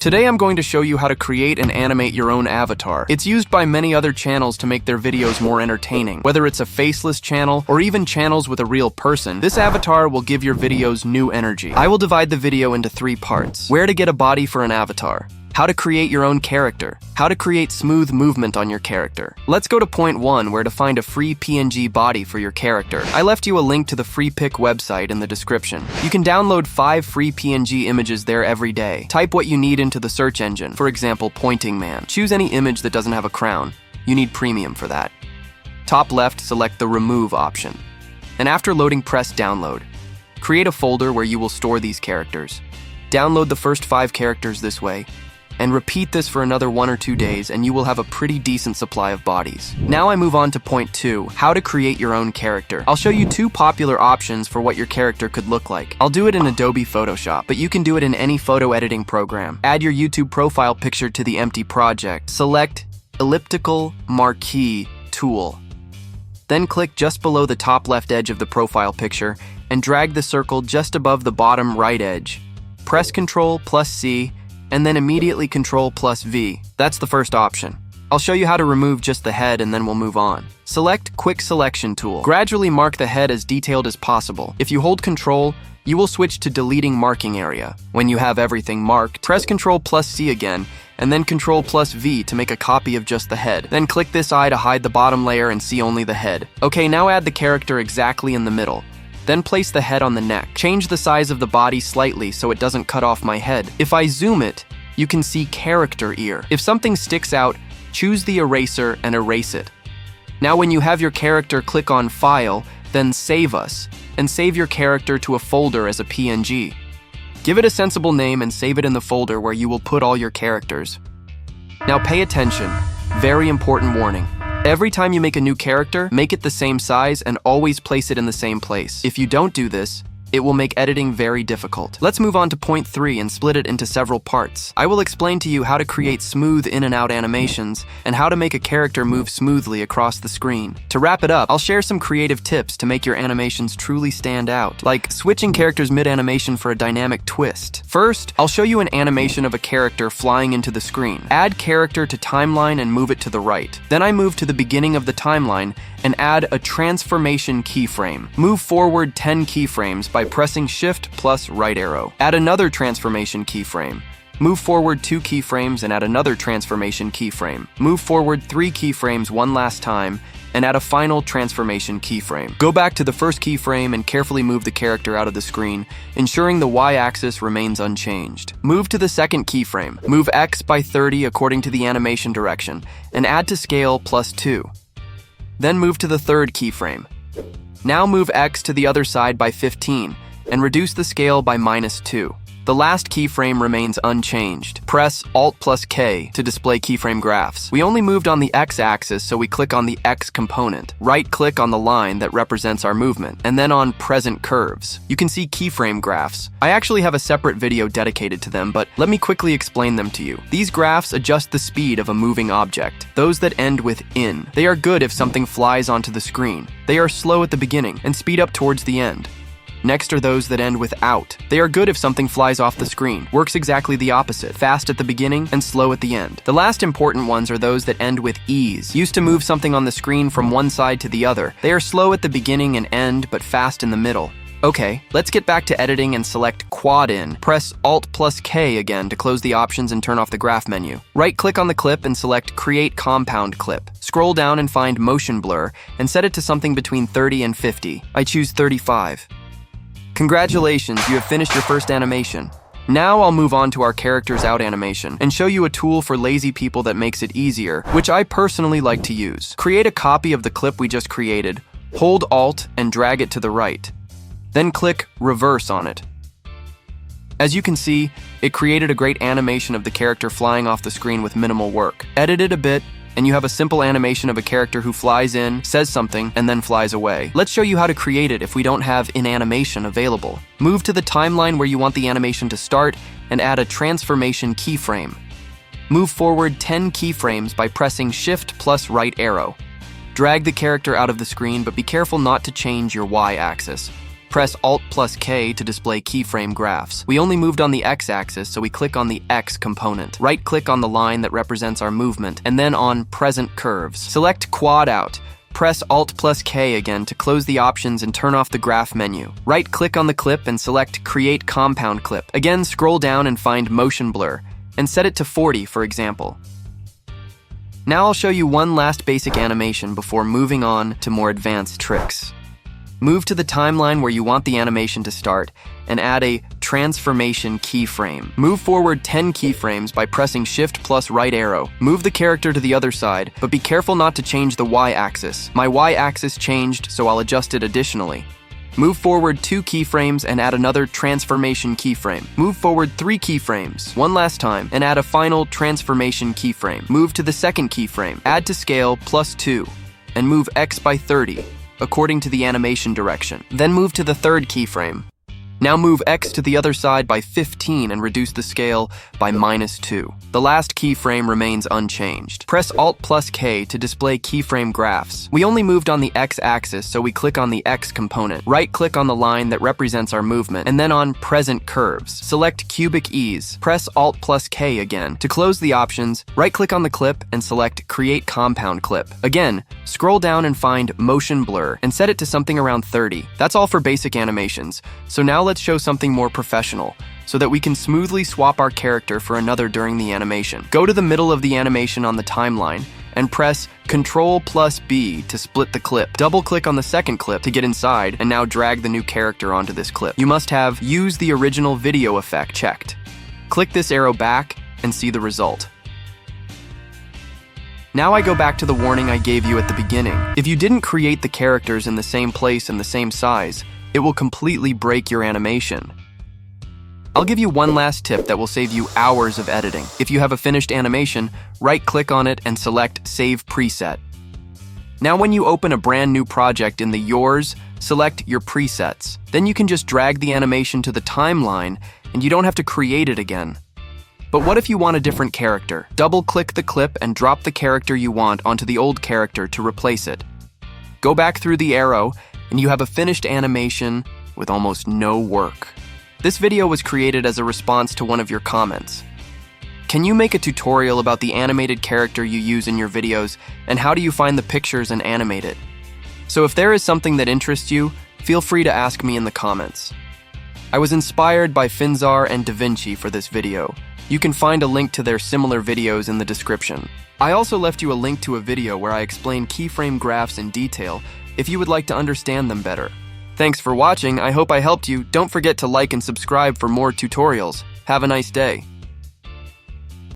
Today I'm going to show you how to create and animate your own avatar. It's used by many other channels to make their videos more entertaining. Whether it's a faceless channel or even channels with a real person, this avatar will give your videos new energy. I will divide the video into 3 parts. Where to get a body for an avatar, how to create your own character, how to create smooth movement on your character. Let's go to point 1, where to find a free PNG body for your character. I left you a link to the free pick website in the description. You can download 5 free PNG images there every day. Type what you need into the search engine, for example, pointing man. Choose any image that doesn't have a crown. You need premium for that. Top left, select the remove option. And after loading, press download. Create a folder where you will store these characters. Download the first 5 characters this way, and repeat this for another 1 or 2 days, and you will have a pretty decent supply of bodies. Now I move on to point 2, how to create your own character. I'll show you 2 popular options for what your character could look like. I'll do it in Adobe Photoshop, but you can do it in any photo editing program. Add your YouTube profile picture to the empty project. Select Elliptical Marquee tool. Then click just below the top left edge of the profile picture and drag the circle just above the bottom right edge. Press Ctrl+C, and then immediately Ctrl+V. That's the first option. I'll show you how to remove just the head and then we'll move on. Select Quick Selection tool. Gradually mark the head as detailed as possible. If you hold Ctrl, you will switch to deleting marking area. When you have everything marked, press Ctrl+C again, and then Ctrl+V to make a copy of just the head. Then click this eye to hide the bottom layer and see only the head. Okay, now add the character exactly in the middle. Then place the head on the neck. Change the size of the body slightly so it doesn't cut off my head. If I zoom it, you can see character ear. If something sticks out, choose the eraser and erase it. Now when you have your character, click on File, then Save Us, and save your character to a folder as a PNG. Give it a sensible name and save it in the folder where you will put all your characters. Now pay attention. Very important warning. Every time you make a new character, make it the same size and always place it in the same place. If you don't do this, it will make editing very difficult. Let's move on to point 3 and split it into several parts. I will explain to you how to create smooth in and out animations and how to make a character move smoothly across the screen. To wrap it up, I'll share some creative tips to make your animations truly stand out, like switching characters mid-animation for a dynamic twist. First, I'll show you an animation of a character flying into the screen. Add character to timeline and move it to the right. Then I move to the beginning of the timeline and add a transformation keyframe. Move forward 10 keyframes by pressing Shift plus right arrow. Add another transformation keyframe. Move forward 2 keyframes and add another transformation keyframe. Move forward 3 keyframes one last time and add a final transformation keyframe. Go back to the first keyframe and carefully move the character out of the screen, ensuring the Y-axis remains unchanged. Move to the second keyframe. Move X by 30 according to the animation direction and add to scale +2. Then move to the third keyframe. Now move X to the other side by 15 and reduce the scale by -2. The last keyframe remains unchanged. Press Alt+K to display keyframe graphs. We only moved on the X-axis, so we click on the X component. Right-click on the line that represents our movement, and then on Present Curves. You can see keyframe graphs. I actually have a separate video dedicated to them, but let me quickly explain them to you. These graphs adjust the speed of a moving object. Those that end with in. They are good if something flies onto the screen. They are slow at the beginning and speed up towards the end. Next are those that end with out. They are good if something flies off the screen. Works exactly the opposite, fast at the beginning and slow at the end. The last important ones are those that end with ease. Used to move something on the screen from one side to the other. They are slow at the beginning and end, but fast in the middle. Okay, let's get back to editing and select Quad In. Press Alt+K again to close the options and turn off the graph menu. Right-click on the clip and select Create Compound Clip. Scroll down and find Motion Blur and set it to something between 30 and 50. I choose 35. Congratulations, you have finished your first animation. Now I'll move on to our characters out animation and show you a tool for lazy people that makes it easier, which I personally like to use. Create a copy of the clip we just created, hold Alt and drag it to the right. Then click Reverse on it. As you can see, it created a great animation of the character flying off the screen with minimal work. Edit it a bit, and you have a simple animation of a character who flies in, says something, and then flies away. Let's show you how to create it if we don't have in animation available. Move to the timeline where you want the animation to start and add a transformation keyframe. Move forward 10 keyframes by pressing Shift plus right arrow. Drag the character out of the screen, but be careful not to change your Y-axis. Press Alt plus K to display keyframe graphs. We only moved on the X-axis, so we click on the X component. Right-click on the line that represents our movement, and then on Present Curves. Select Quad Out. Press Alt plus K again to close the options and turn off the graph menu. Right-click on the clip and select Create Compound Clip. Again, scroll down and find Motion Blur, and set it to 40, for example. Now I'll show you one last basic animation before moving on to more advanced tricks. Move to the timeline where you want the animation to start and add a transformation keyframe. Move forward 10 keyframes by pressing Shift plus right arrow. Move the character to the other side, but be careful not to change the Y-axis. My Y-axis changed, so I'll adjust it additionally. Move forward 2 keyframes and add another transformation keyframe. Move forward 3 keyframes, one last time, and add a final transformation keyframe. Move to the second keyframe, add to scale +2, and move X by 30. According to the animation direction. Then move to the third keyframe. Now move X to the other side by 15 and reduce the scale by -2. The last keyframe remains unchanged. Press Alt plus K to display keyframe graphs. We only moved on the X-axis, so we click on the X component. Right-click on the line that represents our movement, and then on Present Curves. Select Cubic Ease. Press Alt plus K again. To close the options, right-click on the clip and select Create Compound Clip. Again, scroll down and find Motion Blur, and set it to something around 30. That's all for basic animations. So now let's show something more professional, so that we can smoothly swap our character for another during the animation. Go to the middle of the animation on the timeline and press Ctrl plus B to split the clip. Double-click on the second clip to get inside, and now drag the new character onto this clip. You must have Use the Original Video Effect checked. Click this arrow back and see the result. Now I go back to the warning I gave you at the beginning. If you didn't create the characters in the same place and the same size, it will completely break your animation. I'll give you one last tip that will save you hours of editing. If you have a finished animation, right-click on it and select Save Preset. Now when you open a brand new project in the Yours, select your presets. Then you can just drag the animation to the timeline and you don't have to create it again. But what if you want a different character? Double-click the clip and drop the character you want onto the old character to replace it. Go back through the arrow and you have a finished animation with almost no work. This video was created as a response to one of your comments. Can you make a tutorial about the animated character you use in your videos, and how do you find the pictures and animate it? So if there is something that interests you, feel free to ask me in the comments. I was inspired by Finzar and DaVinci for this video. You can find a link to their similar videos in the description. I also left you a link to a video where I explain keyframe graphs in detail if you would like to understand them better. Thanks for watching. I hope I helped you. Don't forget to like and subscribe for more tutorials. Have a nice day.